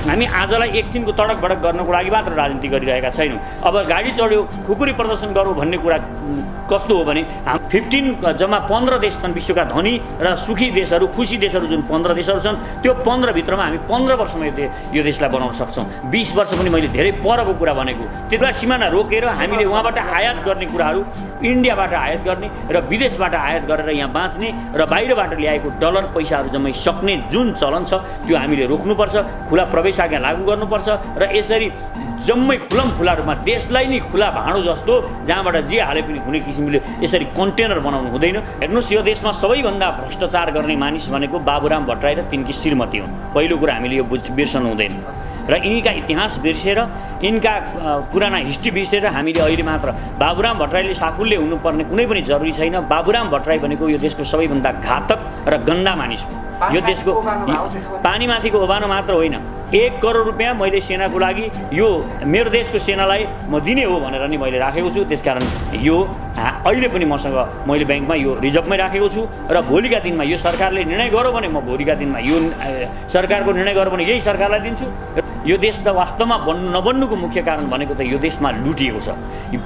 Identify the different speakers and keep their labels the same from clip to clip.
Speaker 1: हामी आजलाई एकछिनको तडक भडक गर्नको लागि मात्र राजनीति गरिरहेका छैनौँ। अब गाडी चढ्यो खुकुरी प्रदर्शन गरौँ भन्ने कुरा कस्तो हो भने 15 जम्मा 15 देश छन् विश्वका धनी र सुखी देशहरू, खुसी देशहरू जुन 15 देशहरू छन्, त्यो 15 भित्रमा हामी 15 वर्षमा यो देशलाई बनाउन सक्छौँ। 20 वर्ष पनि मैले धेरै परको कुरा भनेको। त्यति बेला सिमाना रोकेर हामीले उहाँबाट आयात गर्ने कुराहरू इन्डियाबाट आयात गर्ने र विदेशबाट आयात गरेर यहाँ बाँच्ने र बाहिरबाट ल्याएको डलर पैसाहरू जम्मै सक्ने जुन चलन छ त्यो हामीले रोक्नुपर्छ। खुला प्रवेश आज्ञा लागू गर्नुपर्छ र यसरी जम्मै खुला रूपमा देशलाई नै खुला भाँडो जस्तो जहाँबाट जे हाले पनि हुने किसिमले यसरी कन्टेनर बनाउनु हुँदैन। हेर्नुहोस्, यो देशमा सबैभन्दा भ्रष्टाचार गर्ने मानिस भनेको बाबुराम भट्टराई र तिनकी श्रीमती हुन्। पहिलो कुरा हामीले यो बिर्सनु हुँदैन र यिनीका इतिहास बिर्सेर यिनका पुराना हिस्ट्री बिर्सेर हामीले अहिले मात्र बाबुराम भट्टराईले साखुल्य हुनुपर्ने कुनै पनि जरुरी छैन। बाबुराम भट्टराई भनेको यो देशको सबैभन्दा घातक र गन्दा मानिस हो। यो देशको पानीमाथिको ओभानो मात्र होइन, 1 करोड रुपियाँ मैले सेनाको लागि यो मेरो देशको सेनालाई म दिने हो भनेर नि मैले राखेको छु। त्यसकारण यो अहिले पनि मसँग मैले ब्याङ्कमा यो रिजर्भमै राखेको छु र भोलिका दिनमा यो सरकारले निर्णय गर्यो भने म भोलिका दिनमा यो सरकारको निर्णय गर्यो भने यही सरकारलाई दिन्छु। यो देश त वास्तवमा नबन्नुको मुख्य कारण भनेको त यो देशमा लुटिएको छ।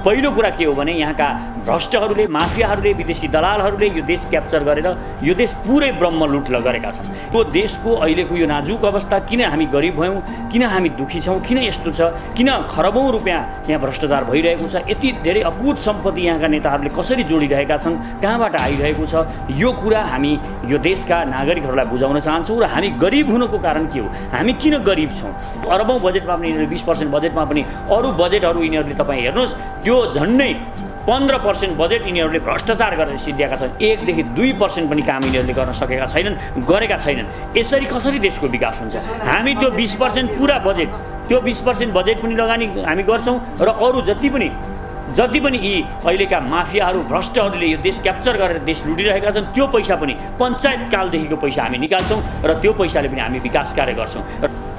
Speaker 1: पहिलो कुरा के हो भने यहाँका भ्रष्टहरूले, माफियाहरूले, विदेशी दलालहरूले यो देश क्याप्चर गरेर यो देश पुरै ब्रह्म लुट गरेका छन्। यो देशको अहिलेको यो नाजुक अवस्था, किन हामी गरिब भयौँ, किन हामी दुखी छौँ, किन यस्तो छ, किन खरबौँ रुपियाँ यहाँ भ्रष्टाचार भइरहेको छ, यति धेरै अकुत सम्पत्ति यहाँका नेताहरूले कसरी जोडिरहेका छन्, कहाँबाट आइरहेको छ, यो कुरा हामी यो देशका नागरिकहरूलाई बुझाउन चाहन्छौँ। र हामी गरिब हुनुको कारण के हो, हामी किन गरिब छौँ। अरबौँ बजेटमा पनि यिनीहरू 20% बजेटमा पनि अरू बजेटहरू यिनीहरूले तपाईँ हेर्नुहोस्, त्यो झन्डै 15% बजेट यिनीहरूले भ्रष्टाचार गरेर सिद्धिएका छन्। 1 देखि 2% पनि काम यिनीहरूले गर्न सकेका छैनन्, गरेका छैनन्। यसरी कसरी देशको विकास हुन्छ। हामी त्यो 20% पुरा बजेट, त्यो 20% बजेट पनि लगानी हामी गर्छौँ र अरू जति पनि यी अहिलेका माफियाहरू भ्रष्टहरूले यो देश क्याप्चर गरेर देश लुटिरहेका छन्, त्यो पैसा पनि पञ्चायत कालदेखिको पैसा हामी निकाल्छौँ र त्यो पैसाले पनि हामी विकास कार्य गर्छौँ।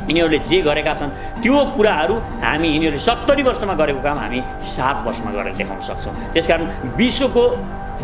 Speaker 1: यिनीहरूले जे गरेका छन् त्यो कुराहरू हामी यिनीहरूले 70 वर्षमा गरेको काम हामी 7 वर्षमा गरेर देखाउन सक्छौँ। त्यसकारण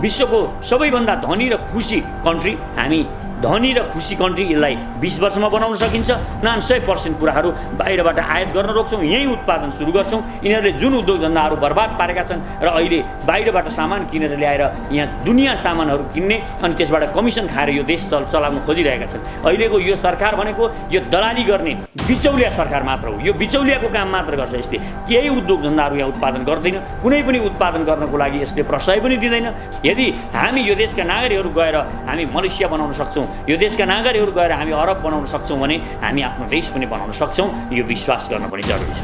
Speaker 1: विश्वको सबैभन्दा धनी र खुसी कन्ट्री हामी धनी र खुसी कन्ट्री यसलाई 20 वर्षमा बनाउन सकिन्छ। 90% कुराहरू बाहिरबाट आयात गर्न रोक्छौँ, यहीँ उत्पादन सुरु गर्छौँ। यिनीहरूले जुन उद्योग धन्दाहरू बर्बाद पारेका छन् र अहिले बाहिरबाट सामान किनेर ल्याएर यहाँ दुनियाँ सामानहरू किन्ने अनि त्यसबाट कमिसन खाएर यो देश चलाउन खोजिरहेका छन्। अहिलेको यो सरकार भनेको यो दलाली गर्ने बिचौलिया सरकार मात्र हो। यो बिचौलियाको काम मात्र गर्छ। यसले केही उद्योग धन्दाहरू यहाँ उत्पादन गर्दैन, कुनै पनि उत्पादन गर्नको लागि यसले प्रशय पनि दिँदैन। यदि हामी यो देशका नागरिकहरू गएर हामी मलेसिया बनाउन सक्छौँ, यो देशका नागरिकहरू गएर हामी अरब बनाउन सक्छौँ भने हामी आफ्नो देश पनि बनाउन सक्छौँ। यो विश्वास गर्न पनि जरुरी छ।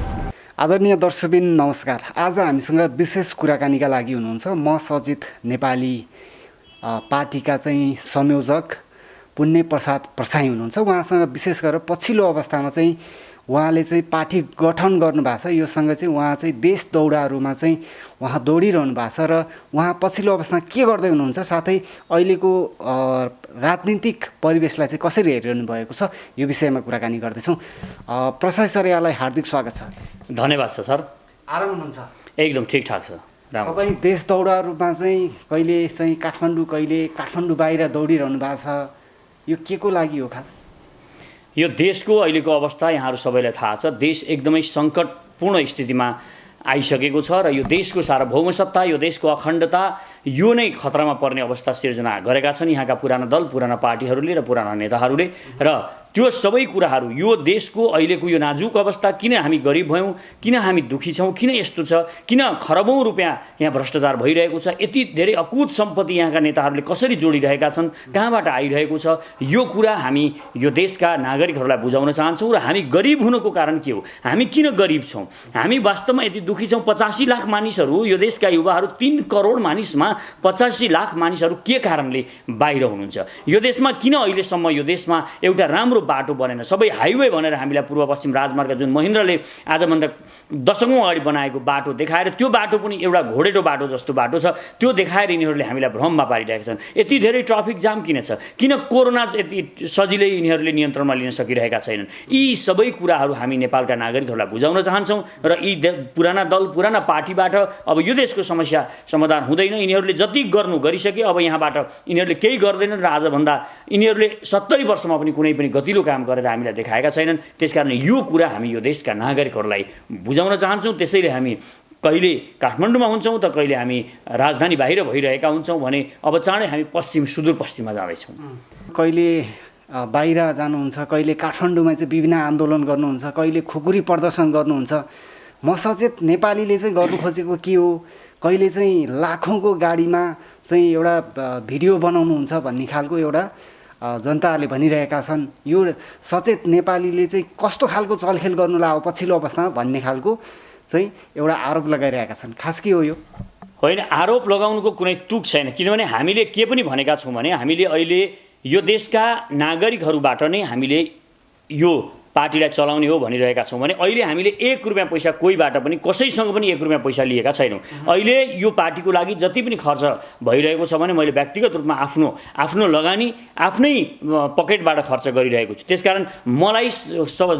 Speaker 2: आदरणीय दर्शकबिन नमस्कार। आज हामीसँग विशेष कुराकानीका लागि हुनुहुन्छ म सजित नेपाली पार्टीका चाहिँ संयोजक पुण्य प्रसाद प्रसाई हुनुहुन्छ। उहाँसँग विशेष गरेर पछिल्लो अवस्थामा चाहिँ उहाँले चाहिँ पार्टी गठन गर्नुभएको छ। योसँग चाहिँ उहाँ चाहिँ देश दौडाहरूमा चाहिँ उहाँ दौडिरहनु भएको छ र उहाँ पछिल्लो अवस्थामा के गर्दै हुनुहुन्छ, साथै अहिलेको राजनीतिक परिवेशलाई चाहिँ कसरी हेरिरहनु भएको छ, यो विषयमा कुराकानी गर्दैछौँ। प्रसाई सर, यहाँलाई हार्दिक स्वागत छ।
Speaker 1: धन्यवाद छ सर।
Speaker 2: आराम हुनुहुन्छ?
Speaker 1: एकदम ठिकठाक छ।
Speaker 2: तपाईँ देश दौडाहरूमा चाहिँ कहिले चाहिँ काठमाडौँ बाहिर दौडिरहनु भएको छ, यो के को लागि हो खास?
Speaker 1: यो देशको अहिलेको अवस्था यहाँहरू सबैलाई थाहा छ। देश एकदमै सङ्कटपूर्ण स्थितिमा आइसकेको छ र यो देशको सार्वभौम सत्ता, यो देशको अखण्डता यो नै खतरामा पर्ने अवस्था सिर्जना गरेका छन् यहाँका पुराना दल, पुराना पार्टीहरूले र पुराना नेताहरूले। र त्यो सबै कुराहरू यो देशको अहिलेको यो नाजुक अवस्था, किन हामी गरिब भयौँ, किन हामी दुखी छौँ, किन यस्तो छ, किन खरबौँ रुपियाँ यहाँ भ्रष्टाचार भइरहेको छ, यति धेरै अकुत सम्पत्ति यहाँका नेताहरूले कसरी जोडिरहेका छन्, कहाँबाट आइरहेको छ, यो कुरा हामी यो देशका नागरिकहरूलाई बुझाउन चाहन्छौँ। र हामी गरिब हुनुको कारण के हो, हामी किन गरिब छौँ, हामी वास्तवमा यति दुखी छौँ। 85 लाख मानिसहरू, यो देशका युवाहरू 3 करोड मानिसमा 85 लाख मानिसहरू के कारणले बाहिर हुनुहुन्छ। यो देशमा किन अहिलेसम्म यो देशमा एउटा राम्रो बाटो बनेन। सबै हाइवे भनेर हामीलाई पूर्व पश्चिम राजमार्ग जुन महेन्द्रले आजभन्दा दशकौँ अगाडि बनाएको बाटो देखाएर, त्यो बाटो पनि एउटा घोडेटो बाटो जस्तो बाटो छ, त्यो देखाएर यिनीहरूले हामीलाई भ्रममा पारिरहेका छन्। यति धेरै ट्राफिक जाम किन छ, किन कोरोना यति सजिलै यिनीहरूले नियन्त्रणमा लिन सकिरहेका छैनन्। यी सबै कुराहरू हामी नेपालका नागरिकहरूलाई बुझाउन चाहन्छौँ। र यी पुराना दल, पुराना पार्टीबाट अब यो देशको समस्या समाधान हुँदैन। यिनीहरू यिनीहरूले जति गर्नु गरिसके अब यहाँबाट यिनीहरूले केही गर्दैनन् र आजभन्दा यिनीहरूले 70 वर्षमा पनि कुनै पनि गतिलो काम गरेर हामीलाई देखाएका छैनन्। त्यसकारण यो कुरा हामी यो देशका नागरिकहरूलाई बुझाउन चाहन्छौँ। त्यसैले हामी कहिले काठमाडौँमा हुन्छौँ त कहिले हामी राजधानी बाहिर भइरहेका हुन्छौँ भने अब चाँडै हामी सुदूरपश्चिममा जाँदैछौँ।
Speaker 2: कहिले बाहिर जानुहुन्छ, कहिले काठमाडौँमा चाहिँ विभिन्न आन्दोलन गर्नुहुन्छ, कहिले खुकुरी प्रदर्शन गर्नुहुन्छ। म सचेत नेपालीले चाहिँ गर्नु खोजेको के हो, कहिले चाहिँ लाखौँको गाडीमा चाहिँ एउटा भिडियो बनाउनुहुन्छ भन्ने खालको एउटा जनताहरूले भनिरहेका छन्। यो सचेत नेपालीले चाहिँ कस्तो खालको चलखेल गर्नुलाई अब पछिल्लो अवस्थामा भन्ने खालको चाहिँ एउटा आरोप लगाइरहेका छन्। खास के हो यो?
Speaker 1: होइन, आरोप लगाउनुको कुनै तुक छैन। किनभने हामीले के पनि भनेका छौँ भने हामीले अहिले यो देशका नागरिकहरूबाट नै हामीले यो पार्टीलाई चलाउने हो भनिरहेका छौँ भने अहिले हामीले 1 रुपियाँ पैसा कोहीबाट पनि कसैसँग पनि 1 रुपियाँ पैसा लिएका छैनौँ। अहिले यो पार्टीको लागि जति पनि खर्च भइरहेको छ भने मैले व्यक्तिगत रूपमा आफ्नो लगानी आफ्नै पकेटबाट खर्च गरिरहेको छु। त्यसकारण मलाई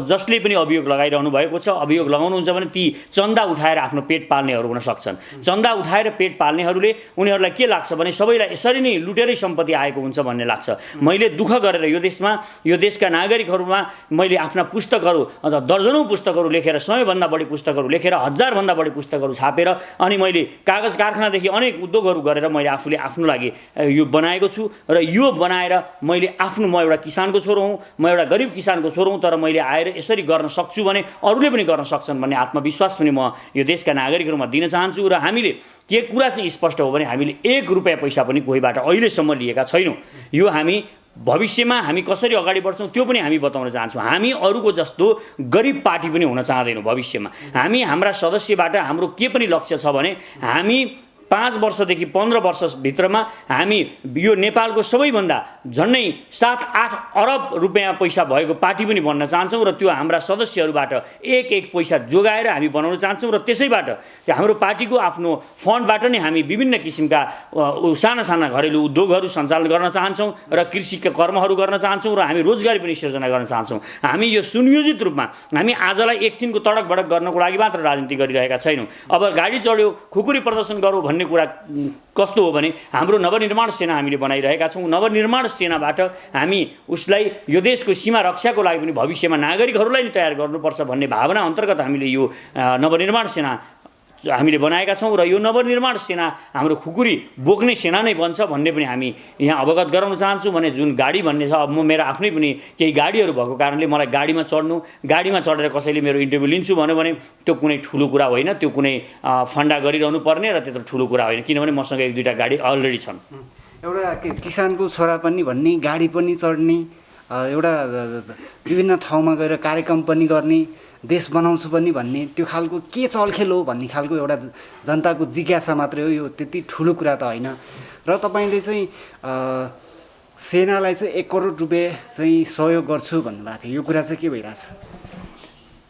Speaker 1: जसले पनि अभियोग लगाइरहनु भएको छ, अभियोग लगाउनुहुन्छ भने ती चन्दा उठाएर आफ्नो पेट पाल्नेहरू हुन सक्छन्। चन्दा उठाएर पेट पाल्नेहरूले उनीहरूलाई के लाग्छ भने सबैलाई यसरी नै लुटेरै सम्पत्ति आएको हुन्छ भन्ने लाग्छ। मैले दुःख गरेर यो देशका नागरिकहरूमा मैले आफ्ना पुस्तकहरू अथवा दर्जनौँ पुस्तकहरू लेखेर 100 भन्दा बढी पुस्तकहरू लेखेर 1000 भन्दा बढी पुस्तकहरू छापेर अनि मैले कागज कारखानादेखि अनेक उद्योगहरू गरेर मैले आफूले आफ्नो लागि यो बनाएको छु। र यो बनाएर मैले म एउटा किसानको छोरो हुँ, म एउटा गरिब किसानको छोरो हुँ, तर मैले आएर यसरी गर्न सक्छु भने अरूले पनि गर्न सक्छन् भन्ने आत्मविश्वास पनि म यो देशका नागरिकहरूमा दिन चाहन्छु। र हामीले के कुरा चाहिँ स्पष्ट हो भने हामीले 1 रुपियाँ पैसा पनि कोहीबाट अहिलेसम्म लिएका छैनौँ। यो हामी भविष्यमा हामी कसरी अगाडि बढ्छौँ त्यो पनि हामी बताउन चाहन्छौँ। हामी अरूको जस्तो गरिब पार्टी पनि हुन चाहदैनौँ। भविष्यमा हामी हाम्रा सदस्यबाट हाम्रो के पनि लक्ष्य छ भने हामी 5 वर्षदेखि 15 वर्षभित्रमा हामी यो नेपालको सबैभन्दा झन्डै 7-8 अरब रुपियाँ पैसा भएको पार्टी पनि बन्न चाहन्छौँ। र त्यो हाम्रा सदस्यहरूबाट 1-1 पैसा जोगाएर हामी बनाउन चाहन्छौँ। र त्यसैबाट हाम्रो पार्टीको आफ्नो फन्डबाट नै हामी विभिन्न किसिमका साना घरेलु उद्योगहरू सञ्चालन गर्न चाहन्छौँ र कृषिका कर्महरू गर्न चाहन्छौँ र हामी रोजगारी पनि सिर्जना गर्न चाहन्छौँ। हामी यो सुनियोजित रूपमा हामी आजलाई एकछिनको तडक भडक गर्नको लागि मात्र राजनीति गरिरहेका छैनौँ। अब गाडी चढ्यो खुकुरी प्रदर्शन गरौँ भन्ने कुरा कस्तो हो भने हाम्रो नवनिर्माण सेना हामीले बनाइरहेका छौँ। नवनिर्माण सेनाबाट हामी उसलाई यो देशको सीमा रक्षाको लागि पनि भविष्यमा नागरिकहरूलाई नै तयार गर्नुपर्छ भन्ने भावना अन्तर्गत हामीले यो नवनिर्माण सेना हामीले बनाएका छौँ। र यो नवनिर्माण सेना हाम्रो खुकुरी बोक्ने सेना नै बन्छ भन्ने पनि हामी यहाँ अवगत गराउन चाहन्छौँ। भने जुन गाडी भन्ने छ, अब म मेरो आफ्नै पनि केही गाडीहरू भएको कारणले मलाई गाडीमा चढेर कसैले मेरो इन्टरभ्यू लिन्छु भन्यो भने त्यो कुनै ठुलो कुरा होइन, त्यो कुनै फन्डा गरिरहनु पर्ने र त्यत्रो ठुलो कुरा होइन। किनभने मसँग 1-2टा गाडी अलरेडी छन्।
Speaker 2: एउटा किसानको छोरा पनि भन्ने, गाडी पनि चढ्ने, एउटा विभिन्न ठाउँमा गएर कार्यक्रम पनि गर्ने, देश बनाउँछु पनि भन्ने, त्यो खालको के चलखेल हो भन्ने खालको एउटा जनताको जिज्ञासा मात्रै हो। यो त्यति ठुलो कुरा त होइन। र तपाईँले चाहिँ सेनालाई चाहिँ 1 करोड रुपियाँ चाहिँ सहयोग गर्छु भन्नुभएको थियो, यो कुरा चाहिँ के भइरहेछ?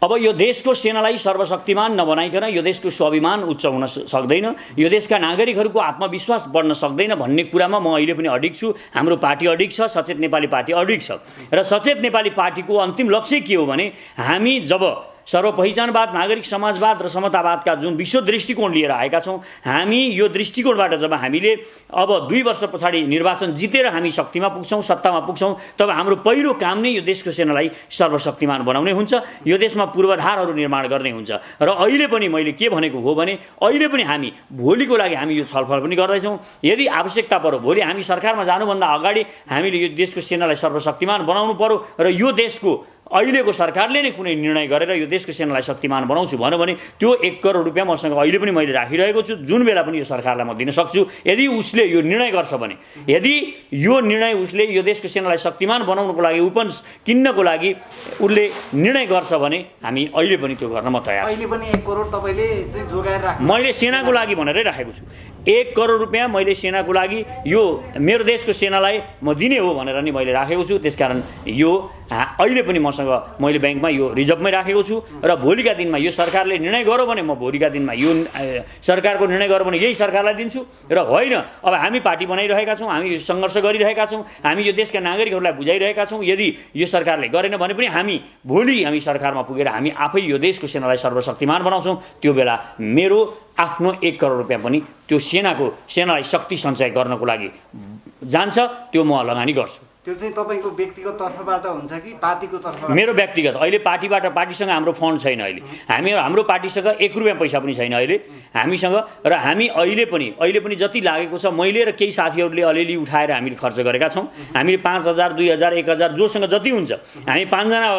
Speaker 1: अब यो देशको सेनालाई सर्वशक्तिमान नबनाइकन यो देशको स्वाभिमान उच्च हुन सक्दैन, यो देशका नागरिकहरूको आत्मविश्वास बढ्न सक्दैन भन्ने कुरामा म अहिले पनि अडिग छु। हाम्रो पार्टी अडिग छ, सचेत नेपाली पार्टी अडिग छ। र सचेत नेपाली पार्टीको अन्तिम लक्ष्य के हो भने हामी जब सर्वपहिचानवाद, नागरिक समाजवाद र समतावादका जुन विश्व दृष्टिकोण लिएर आएका छौँ, हामी यो दृष्टिकोणबाट जब हामीले अब 2 वर्ष पछाडि निर्वाचन जितेर हामी शक्तिमा पुग्छौँ, सत्तामा पुग्छौँ, तब हाम्रो पहिलो काम नै यो देशको सेनालाई सर्वशक्तिमान बनाउने हुन्छ, यो देशमा पूर्वाधारहरू निर्माण गर्ने हुन्छ। र अहिले पनि मैले के भनेको हो भने अहिले पनि हामी भोलिको लागि हामी यो छलफल पनि गर्दैछौँ। यदि आवश्यकता पर्यो भोलि हामी सरकारमा जानुभन्दा अगाडि हामीले यो देशको सेनालाई सर्वशक्तिमान बनाउनु पर्यो र यो देशको अहिलेको सरकारले नै कुनै निर्णय गरेर यो देशको सेनालाई शक्तिमान बनाउँछु भन्यो भने त्यो 1 करोड रुपियाँ मसँग अहिले पनि मैले राखिरहेको छु। जुन बेला पनि यो सरकारलाई म दिन सक्छु यदि उसले यो निर्णय गर्छ भने, यदि यो निर्णय उसले यो देशको सेनालाई शक्तिमान बनाउनको लागि वेपन्स किन्नको लागि उसले निर्णय गर्छ भने हामी अहिले पनि त्यो गर्न म तयार छु।
Speaker 2: अहिले पनि 1 करोड तपाईले चाहिँ जोगाएर राख्नु?
Speaker 1: मैले सेनाको लागि भनेरै राखेको छु। 1 करोड रुपियाँ मैले सेनाको लागि यो मेरो देशको सेनालाई म दिने हो भनेर नि मैले राखेको छु। त्यसकारण यो अहिले पनि मैले ब्याङ्कमा यो रिजर्भमै राखेको छु र भोलिका दिनमा यो सरकारले निर्णय गर्यो भने म भोलिका दिनमा यो सरकारको निर्णय गर्यो भने यही सरकारलाई दिन्छु र होइन अब हामी पार्टी बनाइरहेका छौँ, हामी सङ्घर्ष गरिरहेका छौँ, हामी यो देशका नागरिकहरूलाई बुझाइरहेका छौँ। यदि यो सरकारले गरेन भने पनि भोलि हामी सरकारमा पुगेर हामी आफै यो देशको सेनालाई सर्वशक्तिमान बनाउँछौँ। त्यो बेला मेरो आफ्नो 1 करोड रुपियाँ पनि त्यो सेनालाई शक्ति सञ्चय गर्नको लागि जान्छ, त्यो म लगानी गर्छु।
Speaker 2: त्यो चाहिँ तपाईँको व्यक्तिगत तर्फबाट हुन्छ कि पार्टीको तर्फबाट?
Speaker 1: मेरो व्यक्तिगत। अहिले पार्टीसँग हाम्रो फन्ड छैन। अहिले हाम्रो पार्टीसँग 1 रुपियाँ पैसा पनि छैन अहिले हामीसँग। र हामी अहिले पनि जति लागेको छ मैले र केही साथीहरूले अलिअलि उठाएर हामीले खर्च गरेका छौँ। हामीले 5,000 2,000 1,000 जोसँग जति हुन्छ, हामी 5 जना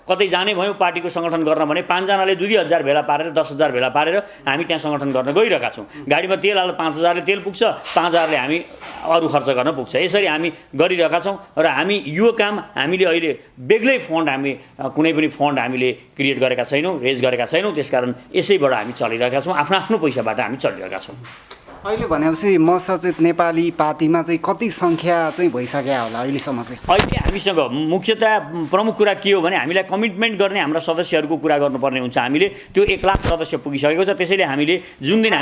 Speaker 1: कतै जाने भयौँ पार्टीको सङ्गठन गर्न भने 5 जनाले 2,000 भेला पारेर 10,000 भेला पारेर हामी त्यहाँ सङ्गठन गर्न गइरहेका छौँ। गाडीमा तेल हाल्दा 5,000ले तेल पुग्छ, 5,000ले हामी अरू खर्च गर्न पुग्छ। यसरी हामी गरिरहेका छौँ र हामी यो काम हामीले अहिले बेग्लै फन्ड कुनै पनि फन्ड हामीले क्रिएट गरेका छैनौँ, रेज गरेका छैनौँ। त्यसकारण यसैबाट हामी चलिरहेका छौँ, आफ्नो पैसाबाट हामी चलिरहेका छौँ।
Speaker 2: अहिले भनेपछि म सचेत नेपाली पार्टीमा चाहिँ कति सङ्ख्या चाहिँ भइसक्यो होला अहिलेसम्म चाहिँ?
Speaker 1: अहिले हामीसँग मुख्यतया प्रमुख कुरा के हो भने हामीलाई कमिटमेन्ट गर्ने हाम्रा सदस्यहरूको कुरा गर्नुपर्ने हुन्छ। हामीले त्यो 1 लाख सदस्य पुगिसकेको छ। त्यसैले हामीले जुन दिन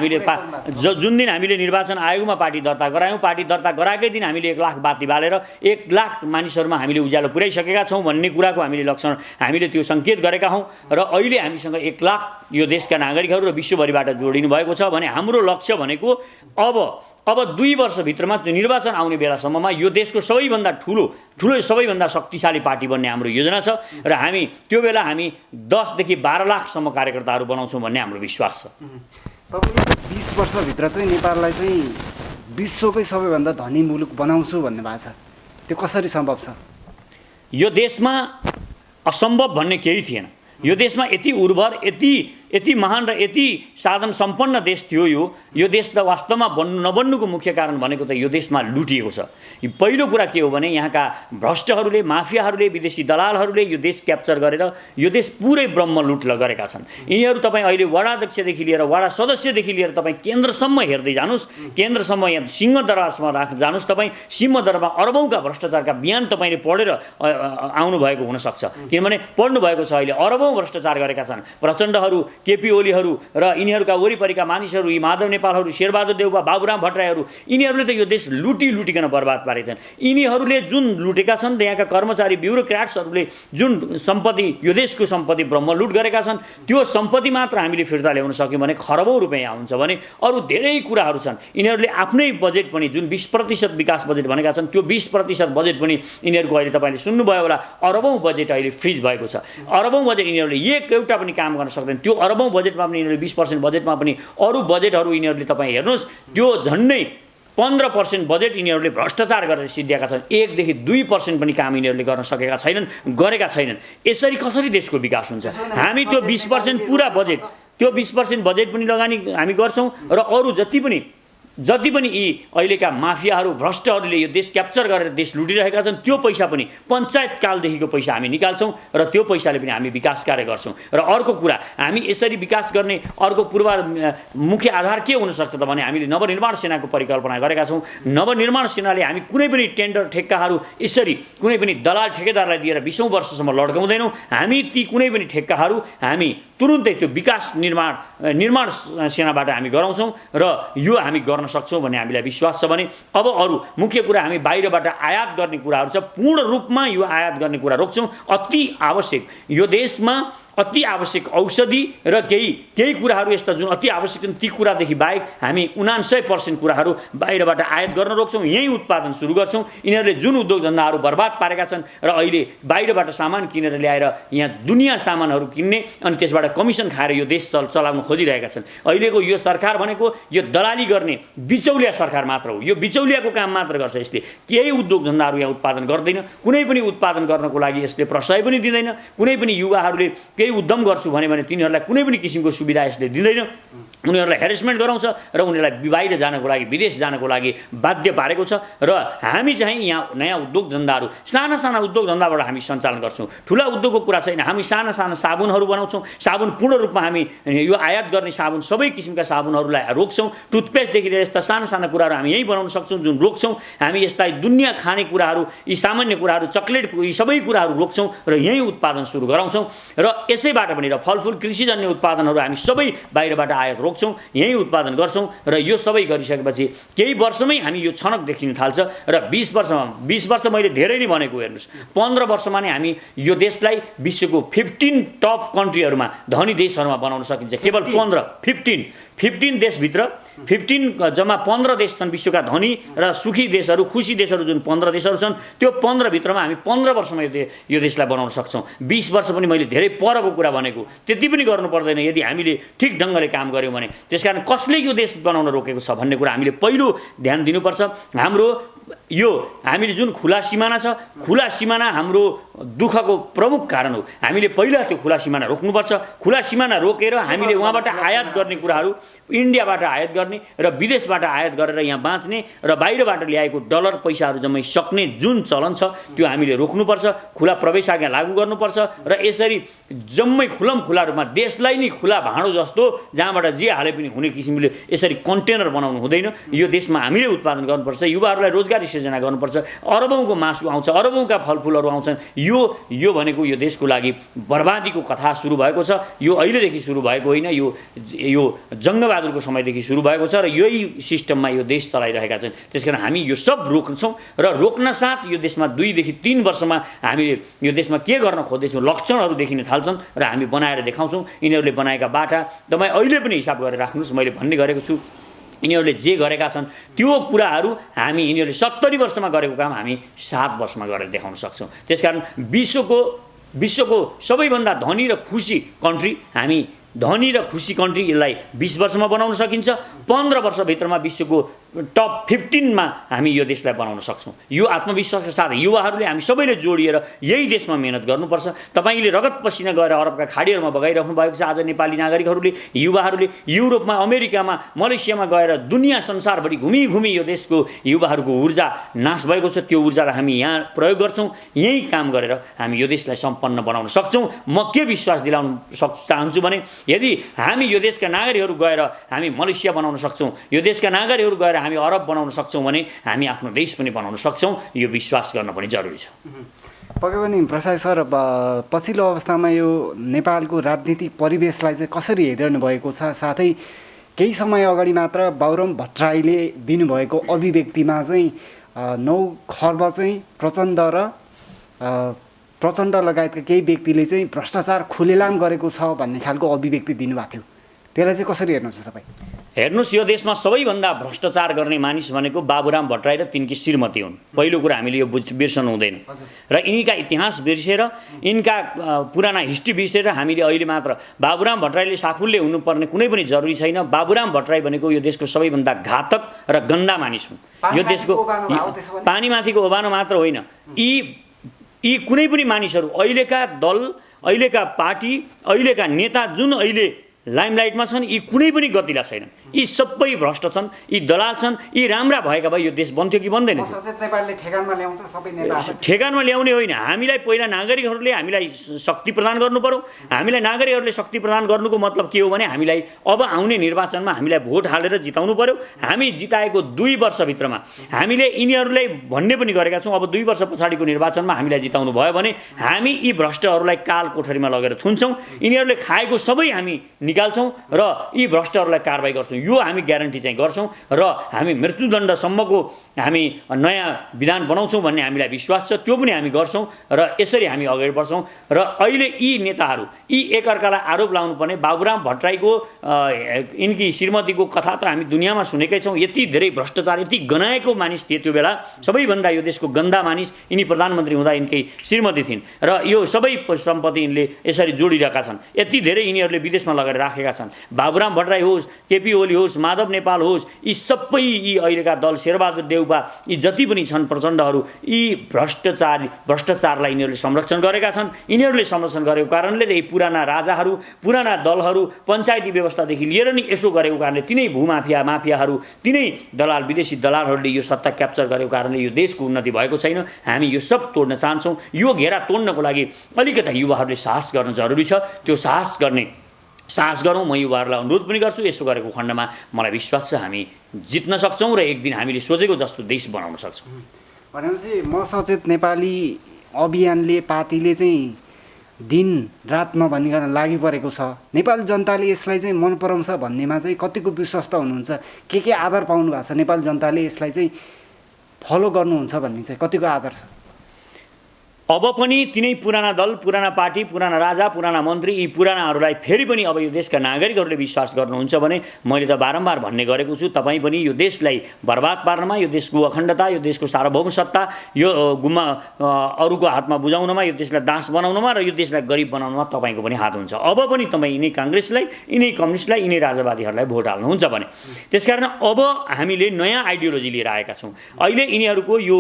Speaker 1: हामीले निर्वाचन आयोगमा पार्टी दर्ता गरायौँ, पार्टी दर्ता गराएकै दिन हामीले 1 लाख बाती बालेर 1 लाख मानिसहरूमा हामीले उज्यालो पुर्याइसकेका छौँ भन्ने कुराको हामीले लक्षण हामीले त्यो सङ्केत गरेका हौँ। र अहिले हामीसँग 1 लाख यो देशका नागरिकहरू र विश्वभरिबाट जोडिनु भएको छ भने हाम्रो लक्ष्य भनेको अब 2 वर्षभित्रमा निर्वाचन आउने बेलासम्ममा यो देशको सबैभन्दा ठुलो सबैभन्दा शक्तिशाली पार्टी बन्ने हाम्रो योजना छ र त्यो बेला हामी 10 देखि 12 लाखसम्म कार्यकर्ताहरू बनाउँछौँ भन्ने हाम्रो विश्वास छ।
Speaker 2: तपाईँले 20 वर्षभित्र चाहिँ नेपाललाई चाहिँ विश्वकै सबैभन्दा धनी मुलुक बनाउँछु भन्ने भएको छ, त्यो कसरी सम्भव छ?
Speaker 1: यो देशमा असम्भव भन्ने केही थिएन। यो देशमा यति उर्वर, यति महान र यति साधन सम्पन्न देश थियो। यो देश त वास्तवमा नबन्नुको मुख्य कारण भनेको त यो देशमा लुटिएको छ। पहिलो कुरा के हो भने यहाँका भ्रष्टहरूले, माफियाहरूले, विदेशी दलालहरूले यो देश क्याप्चर गरेर यो देश पुरै ब्रह्म लुट गरेका छन्। यिनीहरू तपाईँ अहिले वडाध्यक्षदेखि लिएर वडा सदस्यदेखि लिएर तपाईँ केन्द्रसम्म हेर्दै जानुहोस्, केन्द्रसम्म यहाँ सिंहदरबारमा जानुहोस्, तपाईँ सिंहदरबारमा अरबौँका भ्रष्टाचारका बयान तपाईँले पढेर आउनुभएको हुनसक्छ। किनभने पढ्नुभएको छ अहिले अरबौँ भ्रष्टाचार गरेका छन् प्रचण्डहरू, केपी ओलीहरू र यिनीहरूका वरिपरिका मानिसहरू, यी माधव नेपालहरू, शेरबहादुर देउवा, बाबुराम भट्टराईहरू, यिनीहरूले त यो देश लुटिकन बर्बाद पारेका छन्। यिनीहरूले जुन लुटेका छन्, यहाँका कर्मचारी ब्युरोक्राट्सहरूले जुन सम्पत्ति यो देशको सम्पत्ति ब्रह्मलुट गरेका छन्, त्यो सम्पत्ति मात्र हामीले फिर्ता ल्याउन सक्यौँ भने खरबौँ रुपियाँ हुन्छ भने अरू धेरै कुराहरू छन्। यिनीहरूले आफ्नै बजेट पनि जुन 20% विकास बजेट भनेका छन्, त्यो 20% बजेट पनि यिनीहरूको अहिले तपाईँले सुन्नुभयो होला अरबौँ बजेट अहिले फ्रिज भएको छ। अरबौँ बजेट यिनीहरूले एउटा पनि काम गर्न सक्दैन। त्यो अरबौँ बजेटमा पनि यिनीहरूले 20% बजेटमा पनि अरू बजेटहरू यिनीहरूले तपाईँ हेर्नुहोस्, त्यो झन्डै 15% बजेट यिनीहरूले भ्रष्टाचार गरेर सिद्धिएका छन्। 1 देखि 2% पनि काम यिनीहरूले गर्न सकेका छैनन्, गरेका छैनन्। यसरी कसरी देशको विकास हुन्छ? हामी त्यो 20% पुरा बजेट, त्यो 20% बजेट पनि लगानी हामी गर्छौँ र अरू जति पनि यी अहिलेका माफियाहरू, भ्रष्टहरूले यो देश क्याप्चर गरेर देश लुटिरहेका छन्, त्यो पैसा पनि पञ्चायत कालदेखिको पैसा हामी निकाल्छौँ र त्यो पैसाले पनि हामी विकास कार्य गर्छौँ। र अर्को कुरा, हामी यसरी विकास गर्ने अर्को मुख्य आधार के हुनसक्छ त भने हामीले नवनिर्माण सेनाको परिकल्पना गरेका छौँ। नवनिर्माण सेनाले हामी कुनै पनि टेन्डर ठेक्काहरू यसरी कुनै पनि दलाल ठेकेदारलाई दिएर 20औँ वर्षसम्म लड्काउँदैनौँ। हामी ती कुनै पनि ठेक्काहरू हामी तुरुन्तै त्यो विकास निर्माण सेनाबाट हामी गराउँछौँ र यो हामी गर्न सक्छौँ भन्ने हामीलाई विश्वास छ। भने अब अरू मुख्य कुरा, हामी बाहिरबाट आयात गर्ने कुराहरू छ, पूर्ण रूपमा यो आयात गर्ने कुरा रोक्छौँ। अति आवश्यक यो देशमा अति आवश्यक औषधि र केही कुराहरू यस्ता जुन अति आवश्यक छन्, ती कुरादेखि बाहेक हामी 99% कुराहरू बाहिरबाट आयात गर्न रोक्छौँ, यहीँ उत्पादन सुरु गर्छौँ। यिनीहरूले जुन उद्योग धन्दाहरू बर्बाद पारेका छन् र अहिले बाहिरबाट सामान किनेर ल्याएर यहाँ दुनियाँ सामानहरू किन्ने अनि त्यसबाट कमिसन खाएर यो देश चलाउन खोजिरहेका छन्। अहिलेको यो सरकार भनेको यो दलाली गर्ने बिचौलिया सरकार मात्र हो। यो बिचौलियाको काम मात्र गर्छ। यसले केही उद्योग धन्दाहरू यहाँ उत्पादन गर्दैन, कुनै पनि उत्पादन गर्नको लागि यसले प्रशय पनि दिँदैन। कुनै पनि युवाहरूले केही उद्यम गर्छु भने तिनीहरूलाई कुनै पनि किसिमको सुविधा यसले दिँदैन। उनीहरूलाई हेरेसमेन्ट गराउँछ र उनीहरूलाई बाहिर जानको लागि विदेश जानको लागि बाध्य पारेको छ। र हामी चाहिँ यहाँ नयाँ उद्योग धन्दाहरू साना साना उद्योग धन्दाबाट हामी सञ्चालन गर्छौँ। ठुला उद्योगको कुरा छैन। हामी साना साना साबुनहरू बनाउँछौँ। साबुन पूर्ण रूपमा हामी यो आयात गर्ने साबुन सबै किसिमका साबुनहरूलाई रोक्छौँ। टुथपेस्टदेखि लिएर यस्ता साना साना कुराहरू हामी यहीँ बनाउन सक्छौँ जुन रोक्छौँ। हामी यस्ता दुनियाँ खाने कुराहरू यी सामान्य कुराहरू चक्लेट यी सबै कुराहरू रोक्छौँ र यहीँ उत्पादन सुरु गराउँछौँ। र यसैबाट पनि र फलफुल कृषिजन्य उत्पादनहरू हामी सबै बाहिरबाट आयात रोक्छौँ, यही उत्पादन गर्छौँ। र यो सबै गरिसकेपछि केही वर्षमै हामी यो छनक देखिन थाल्छ। र 20 वर्ष मैले धेरै नै भनेको, हेर्नुहोस् 15 वर्षमा नै हामी यो देशलाई विश्वको 15 टप कन्ट्रीहरूमा धनी देशहरूमा बनाउन सकिन्छ। केवल 15 देशभित्र 15 जम्मा 15 देश छन् विश्वका धनी र सुखी देशहरू, खुसी देशहरू जुन 15 देशहरू छन् त्यो 15 भित्रमा हामी 15 वर्षमा यो देशलाई बनाउन सक्छौँ। 20 वर्ष पनि मैले धेरै परको कुरा भनेको, त्यति पनि गर्नु पर्दैन यदि हामीले ठिक ढङ्गले काम गऱ्यौँ भने। त्यसकारण कसले यो देश बनाउन रोकेको छ भन्ने कुरा हामीले पहिलो ध्यान दिनुपर्छ। हामीले जुन खुला सिमाना छ, खुला सिमाना हाम्रो दुःखको प्रमुख कारण हो। हामीले पहिला त्यो खुला सिमाना रोक्नुपर्छ। खुला सिमाना रोकेर हामीले उहाँबाट आयात गर्ने कुराहरू, इन्डियाबाट आयात गर्ने र विदेशबाट आयात गरेर यहाँ बाँच्ने र बाहिरबाट ल्याएको डलर पैसाहरू जम्मै सक्ने जुन चलन छ त्यो हामीले रोक्नुपर्छ। खुला प्रवेश आज्ञा लागू गर्नुपर्छ र यसरी जम्मै खुला रूपमा देशलाई नै खुला भाँडो जस्तो जहाँबाट जे हाले पनि हुने किसिमले यसरी कन्टेनर बनाउनु हुँदैन। यो देशमा हामीले उत्पादन गर्नुपर्छ। युवाहरूलाई रोजगारी सिर्जना गर्नुपर्छ। अरबौँको मासु आउँछ, अरबौँका फलफुलहरू आउँछन्। यो भनेको यो देशको लागि बर्बादीको कथा सुरु भएको छ। यो अहिलेदेखि सुरु भएको होइन, यो जङ्गबहादुरको समयदेखि सुरु भएको छ र यही सिस्टममा यो देश चलाइरहेका छन्। त्यसकारण हामी यो सब रोक्छौँ र रोक्न साथ यो देशमा 2 देखि 3 वर्षमा हामीले यो देशमा के गर्न खोज्दैछौँ लक्षणहरू देखिन थाल्छन् र हामी बनाएर देखाउँछौँ। यिनीहरूले बनाएका बाटा तपाईँ अहिले पनि हिसाब गरेर राख्नुहोस्। मैले भन्ने गरेको छु यिनीहरूले जे गरेका छन् त्यो कुराहरू हामी यिनीहरूले 70 वर्षमा गरेको काम हामी 7 वर्षमा गरेर देखाउन सक्छौँ। त्यसकारण विश्वको सबैभन्दा धनी र खुसी कन्ट्री हामी धनी र खुसी कन्ट्री यसलाई 20 वर्षमा बनाउन सकिन्छ। 15 वर्षभित्रमा विश्वको टप 15मा हामी यो देशलाई बनाउन सक्छौँ। यो आत्मविश्वासका साथ युवाहरूले हामी सबैले जोडिएर यही देशमा मेहनत गर्नुपर्छ। तपाईँले रगत पसिना गएर अरबका खाडीहरूमा बगाइराख्नु भएको छ। आज नेपाली नागरिकहरूले, युवाहरूले युरोपमा, अमेरिकामा, मलेसियामा गएर दुनियाँ संसारभरि घुमी यो देशको युवाहरूको ऊर्जा नाश भएको छ। त्यो ऊर्जालाई हामी यहाँ प्रयोग गर्छौँ। यही काम गरेर हामी यो देशलाई सम्पन्न बनाउन सक्छौँ। म के विश्वास दिलाउन चाहन्छु भने यदि हामी यो देशका नागरिकहरू गएर हामी मलेसिया बनाउन सक्छौँ, यो देशका नागरिकहरू गएर हामी अरब बनाउन सक्छौँ भने हामी आफ्नो देश पनि बनाउन सक्छौँ। यो विश्वास गर्न पनि जरुरी छ।
Speaker 2: पक्कै पनि प्रसाद सर, पछिल्लो अवस्थामा यो नेपालको राजनीतिक परिवेशलाई चाहिँ कसरी हेरिरहनु भएको छ? साथै केही समय अगाडि मात्र बाबुराम भट्टराईले दिनुभएको अभिव्यक्तिमा चाहिँ 9 खर्ब चाहिँ प्रचण्ड लगायतका केही व्यक्तिले चाहिँ भ्रष्टाचार खुलेलाम गरेको छ भन्ने खालको अभिव्यक्ति दिनुभएको थियो। त्यसलाई चाहिँ कसरी हेर्नुहुन्छ तपाईँ?
Speaker 1: हेर्नुहोस्, यो देशमा सबैभन्दा भ्रष्टाचार गर्ने मानिस भनेको बाबुराम भट्टराई र तिनकी श्रीमती हुन्। पहिलो कुरा हामीले यो बिर्सनु हुँदैन र यिनीका इतिहास बिर्सेर, यिनका पुराना हिस्ट्री बिर्सेर हामीले अहिले मात्र बाबुराम भट्टराईले साखुल्य हुनुपर्ने कुनै पनि जरुरी छैन। बाबुराम भट्टराई भनेको यो देशको सबैभन्दा घातक र गन्दा मानिस हुन्। यो देशको पानीमाथिको ओबानो मात्र होइन, यी कुनै पनि मानिसहरू, अहिलेका दल, अहिलेका पार्टी, अहिलेका नेता जुन अहिले लाइमलाइटमा छन्, यी कुनै पनि गतिला छैनन्। यी सबै भ्रष्ट छन्, यी दलाल छन्। यी राम्रा भएका भए यो देश बन्थ्यो कि बन्दैन? ठेगानमा ल्याउने होइन। हामीलाई पहिला नागरिकहरूले हामीलाई शक्ति प्रदान गर्नु पर्यो। हामीलाई नागरिकहरूले शक्ति प्रदान गर्नुको मतलब के हो भने हामीलाई अब आउने निर्वाचनमा हामीलाई भोट हालेर जिताउनु पर्यो। हामी जिताएको 2 वर्षभित्रमा हामीले यिनीहरूलाई भन्ने पनि गरेका छौँ, अब 2 वर्ष पछाडिको निर्वाचनमा हामीलाई जिताउनु भयो भने हामी यी भ्रष्टहरूलाई काल कोठरीमा लगेर थुन्छौँ। यिनीहरूले खाएको सबै हामी निकाल्छौँ र यी भ्रष्टहरूलाई कारबाही गर्छौँ। यो हामी ग्यारेन्टी चाहिँ गर्छौँ र हामी मृत्युदण्डसम्मको हामी नयाँ विधान बनाउँछौँ भन्ने हामीलाई विश्वास छ। त्यो पनि हामी गर्छौँ र यसरी हामी अगाडि बढ्छौँ। र अहिले यी नेताहरू यी एकअर्कालाई आरोप लाउनुपर्ने, बाबुराम भट्टराईको यिनकी श्रीमतीको कथा त हामी दुनियाँमा सुनेकै छौँ। यति धेरै भ्रष्टाचार, यति गनाएको मानिस थिए त्यो बेला। सबैभन्दा यो देशको गन्दा मानिस यिनी प्रधानमन्त्री हुँदा यिनकै श्रीमती थिइन् र यो सबै सम्पत्ति यिनले यसरी जोडिरहेका छन्। यति धेरै यिनीहरूले विदेशमा लगेर राखेका छन्। बाबुराम भट्टराई होस्, केपी ओली होस्, माधव नेपाल होस्, यी सबै यी अहिलेका दल, शेरबहादुर देउपा, यी जति पनि छन् प्रचण्डहरू, यी भ्रष्टाचारलाई यिनीहरूले संरक्षण गरेका छन्। यिनीहरूले संरक्षण गरेको कारणले यी पुराना राजाहरू, पुराना दलहरू, पञ्चायती व्यवस्थादेखि लिएर नि यसो गरेको कारणले तिनै माफियाहरू, तिनै दलाल, विदेशी दलालहरूले यो सत्ता क्याप्चर गरेको कारणले यो देशको उन्नति भएको छैन। हामी यो सब तोड्न चाहन्छौँ। यो घेरा तोड्नको लागि अलिकता युवाहरूले साहस गर्न जरुरी छ। त्यो साहस गरौँ। म युवाहरूलाई अनुरोध पनि गर्छु। यसो गरेको खण्डमा मलाई विश्वास छ हामी जित्न सक्छौँ र एक दिन हामीले सोचेको जस्तो देश बनाउन सक्छौँ।
Speaker 2: भनेपछि म सचेत नेपाली अभियानले, पार्टीले चाहिँ दिन रात नभनिकन लागि परेको छ। नेपाली जनताले यसलाई चाहिँ मन पराउँछ भन्नेमा चाहिँ कतिको विश्वस्त हुनुहुन्छ? के आधार पाउनु भएको छ? नेपाली जनताले यसलाई चाहिँ फलो गर्नुहुन्छ भन्ने चाहिँ कतिको आधार छ?
Speaker 1: अब पनि तिनै पुराना दल, पुराना पार्टी, पुराना राजा, पुराना मन्त्री, यी पुरानाहरूलाई फेरि पनि अब यो देशका नागरिकहरूले विश्वास गर्नुहुन्छ भने मैले त बारम्बार भन्ने गरेको छु, तपाईँ पनि यो देशलाई बर्बाद पार्नमा, यो देशको अखण्डता, यो देशको सार्वभौम सत्ता यो अरूको हातमा बुझाउनमा, यो देशलाई दास बनाउनमा र यो देशलाई गरिब बनाउनमा तपाईँको पनि हात हुन्छ। अब पनि तपाईँ यिनै काङ्ग्रेसलाई, यिनै कम्युनिस्टलाई, यिनै राजावादीहरूलाई भोट हाल्नुहुन्छ भने। त्यसकारण अब हामीले नयाँ आइडियोलोजी लिएर आएका छौँ। अहिले यिनीहरूको यो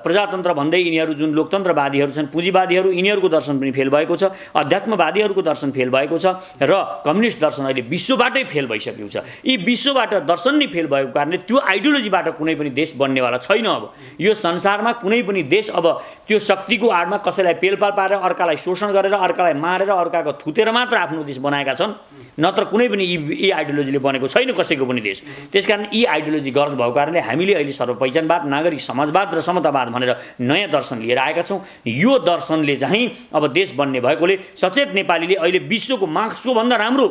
Speaker 1: प्रजातन्त्र भन्दै यिनीहरू जुन लोकतन्त्रवादीहरू छन्, पुँजीवादीहरू, यिनीहरूको दर्शन पनि फेल भएको छ। अध्यात्मवादीहरूको दर्शन फेल भएको छ र कम्युनिस्ट दर्शन अहिले विश्वबाटै फेल भइसकेको छ। यी विश्वबाट दर्शन नै फेल भएको कारणले त्यो आइडियोलोजीबाट कुनै पनि देश बन्नेवाला छैन। अब यो संसारमा कुनै पनि देश अब त्यो शक्तिको आडमा कसैलाई पेलपाल पारेर, अर्कालाई शोषण गरेर, अर्कालाई मारेर, अर्काको थुतेर मात्र आफ्नो देश बनाएका छन्। नत्र कुनै पनि यी आइडियोलोजीले बनेको छैन कसैको पनि देश। त्यसकारण यी आइडियोलोजी गलत भएको कारणले हामीले अहिले सर्वपहिचानवाद, नागरिक समाजवाद र समतावाद भनेर नयाँ दर्शन लिएर आएका छौँ। यो दर्शनले चाहिँ अब देश बन्ने भएकोले सचेत नेपालीले अहिले विश्वको मार्क्सको भन्दा राम्रो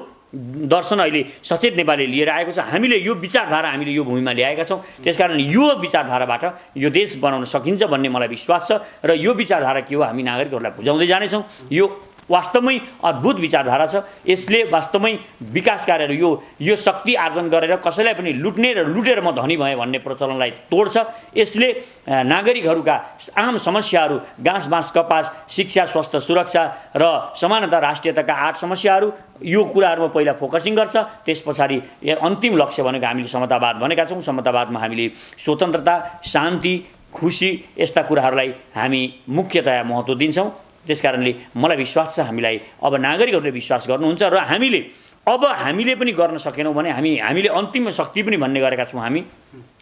Speaker 1: दर्शन अहिले सचेत नेपालीले लिएर आएको छ। हामीले यो विचारधारा हामीले यो भूमिमा ल्याएका छौँ। त्यसकारण यो विचारधाराबाट यो देश बनाउन सकिन्छ भन्ने मलाई विश्वास छ र यो विचारधारा के हो हामी नागरिकहरूलाई बुझाउँदै जानेछौँ। यो वास्तवमै अद्भुत विचारधारा छ। यसले वास्तवमै विकास कार्यहरू यो शक्ति आर्जन गरेर कसैलाई पनि लुट्ने र लुटेर म धनी भएँ भन्ने प्रचलनलाई तोड्छ। यसले नागरिकहरूका आम समस्याहरू, घाँस बाँस कपास, शिक्षा, स्वास्थ्य, सुरक्षा र समानता, राष्ट्रियताका 8 समस्याहरू, यो कुराहरूमा पहिला फोकसिङ गर्छ। त्यस पछाडि अन्तिम लक्ष्य भनेको हामीले समतावाद भनेका छौँ। समतावादमा हामीले स्वतन्त्रता, शान्ति, खुसी यस्ता कुराहरूलाई हामी मुख्यतया महत्त्व दिन्छौँ। त्यसकारणले मलाई विश्वास छ हामीलाई अब नागरिकहरूले विश्वास गर्नुहुन्छ र हामीले पनि गर्न सकेनौँ भने हामीले अन्तिम शक्ति पनि भन्ने गरेका छौँ। हामी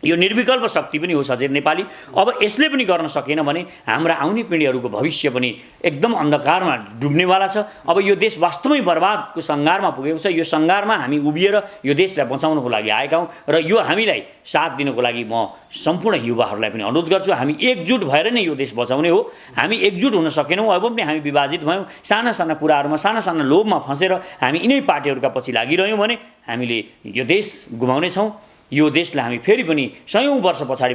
Speaker 1: यो निर्विकल्प शक्ति पनि हो सचेत नेपाली। अब यसले पनि गर्न सकेन भने हाम्रा आउने पिँढीहरूको भविष्य पनि एकदम अन्धकारमा डुब्नेवाला छ। अब यो देश वास्तवमै बर्बादको सङ्घारमा पुगेको छ। यो सङ्घारमा हामी उभिएर यो देशलाई बचाउनको लागि आएका हौँ र यो हामीलाई साथ दिनको लागि म सम्पूर्ण युवाहरूलाई पनि अनुरोध गर्छु। हामी एकजुट भएर नै यो देश बचाउने हो। हामी एकजुट हुन सकेनौँ, अब पनि हामी विभाजित भयौँ। साना साना कुराहरूमा, साना साना लोभमा फँसेर हामी यिनै पार्टीहरूका पछि लागिरह्यौँ भने हामीले यो देश गुमाउनेछौँ। यो देशलाई हामी फेरि पनि 100 वर्ष पछाडि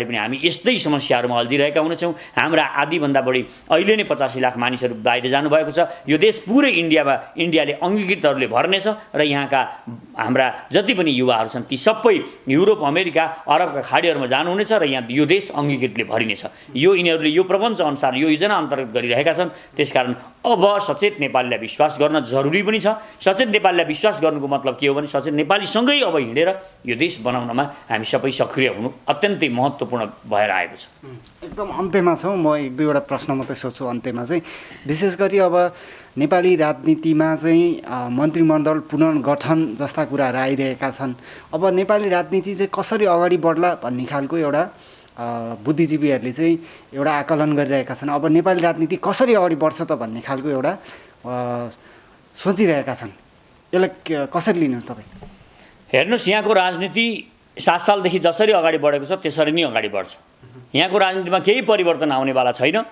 Speaker 1: पनि हामी यस्तै समस्याहरूमा अल्झिरहेका हुनेछौँ। हाम्रा आधीभन्दा बढी अहिले नै 85 लाख मानिसहरू बाहिर जानुभएको छ। यो देश पुरै इन्डियाले अङ्गीकृतहरूले भर्नेछ र यहाँका हाम्रा जति पनि युवाहरू छन् ती सबै युरोप, अमेरिका, अरबका खाडीहरूमा जानुहुनेछ र यहाँ यो देश अङ्गीकृतले भरिनेछ। यो यिनीहरूले यो प्रपञ्च अनुसार यो योजना अन्तर्गत गरिरहेका छन्। त्यसकारण अब सचेत नेपालीलाई विश्वास गर्न जरुरी पनि छ। सचेत नेपालीलाई विश्वास गर्नुको मतलब के हो भने सचेत नेपालीसँगै अब हिँडेर यो देश बनाउनमा हामी सबै सक्रिय हुनु अत्यन्तै महत्त्वपूर्ण भएर आएको छ।
Speaker 2: एकदम अन्त्यमा छौँ। म 1-2 प्रश्न मात्रै सोध्छु अन्त्यमा चाहिँ। विशेष गरी अब नेपाली राजनीतिमा चाहिँ मन्त्रीमण्डल पुनर्गठन जस्ता कुराहरू आइरहेका छन्। अब नेपाली राजनीति चाहिँ कसरी अगाडि बढ्ला भन्ने खालको एउटा बुद्धिजीवीहरूले चाहिँ एउटा आकलन गरिरहेका छन्। अब नेपाली राजनीति कसरी अगाडि बढ्छ त भन्ने खालको एउटा सोचिरहेका छन्। यसलाई कसरी लिनुहुन्छ तपाईँ?
Speaker 1: हेर्नुहोस्, यहाँको राजनीति 7 सालदेखि जसरी अगाडि बढेको छ त्यसरी नै अगाडि बढ्छ। यहाँको राजनीतिमा केही परिवर्तन आउनेवाला छैन।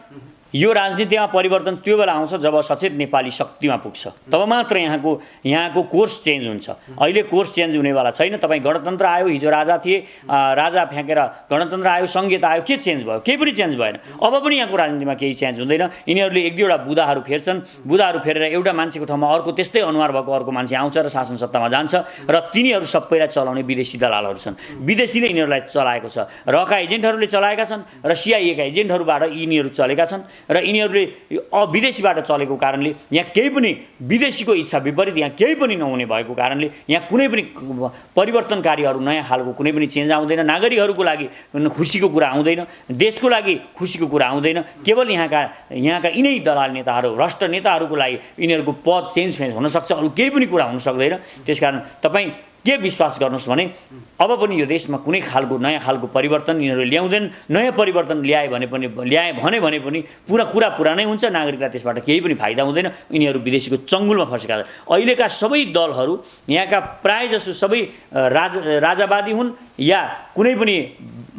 Speaker 1: यो राजनीतिमा परिवर्तन त्यो बेला आउँछ जब सचेत नेपाली शक्तिमा पुग्छ, तब मात्र यहाँको कोर्स चेन्ज हुन्छ। अहिले कोर्स चेन्ज हुनेवाला छैन। तपाईँ गणतन्त्र आयो, हिजो राजा थिए, राजा फ्याँकेर गणतन्त्र आयो, सङ्घीयता आयो, के चेन्ज भयो? केही पनि चेन्ज भएन। अब पनि यहाँको राजनीतिमा केही चेन्ज हुँदैन। यिनीहरूले 1-2वटा बुदाहरू फेर्छन्। बुदाहरू फेरेर एउटा मान्छेको ठाउँमा अर्को त्यस्तै अनुहार भएको अर्को मान्छे आउँछ र शासन सत्तामा जान्छ र तिनीहरू सबैलाई चलाउने विदेशी दलालहरू छन्। विदेशीले यिनीहरूलाई चलाएको छ। रका एजेन्टहरूले चलाएका छन् र CIA का एजेन्टहरूबाट यिनीहरू चलेका छन्। र यिनीहरूले विदेशीबाट चलेको कारणले यहाँ केही पनि विदेशीको इच्छा विपरीत यहाँ केही पनि नहुने भएको कारणले यहाँ कुनै पनि परिवर्तनकारीहरू नयाँ खालको कुनै पनि चेन्ज आउँदैन, नागरिकहरूको लागि खुसीको कुरा आउँदैन, देशको लागि खुसीको कुरा आउँदैन। केवल यहाँका यिनै दलाल नेताहरू भ्रष्ट नेताहरूको लागि यिनीहरूको पद चेन्ज हुनसक्छ, अरू केही पनि कुरा हुन सक्दैन। त्यसकारण तपाईँ के विश्वास गर्नुहोस् भने अब पनि यो देशमा कुनै खालको नयाँ खालको परिवर्तन यिनीहरू ल्याउँदैन। नयाँ परिवर्तन ल्याए भने पनि पुरा कुरा पुरानै हुन्छ, नागरिकलाई त्यसबाट केही पनि फाइदा हुँदैन। यिनीहरू विदेशीको चङ्गुलमा फँसेका छन्। अहिलेका सबै दलहरू यहाँका प्रायःजसो सबै राजावादी हुन् या कुनै पनि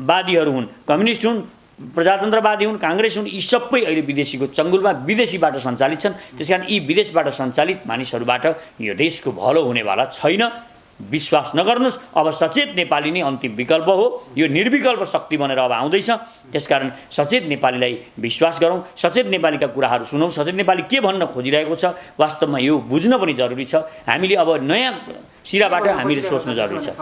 Speaker 1: वादीहरू हुन्, कम्युनिस्ट हुन्, प्रजातन्त्रवादी हुन्, काङ्ग्रेस हुन्, यी सबै अहिले विदेशीको चङ्गुलमा विदेशीबाट सञ्चालित छन्। त्यसकारण यी विदेशबाट सञ्चालित मानिसहरूबाट यो देशको भलो हुनेवाला छैन। विश्वास नगर्नुहोस्। अब सचेत नेपाली नै अन्तिम विकल्प हो। यो निर्विकल्प शक्ति बनेर अब आउँदैछ। त्यसकारण सचेत नेपालीलाई विश्वास गरौँ, सचेत नेपालीका कुराहरू सुनौँ, सचेत नेपाली के भन्न खोजिरहेको छ वास्तवमा यो बुझ्न पनि जरुरी छ। हामीले अब नयाँ सिराबाट हामीले सोच्न जरुरी छ।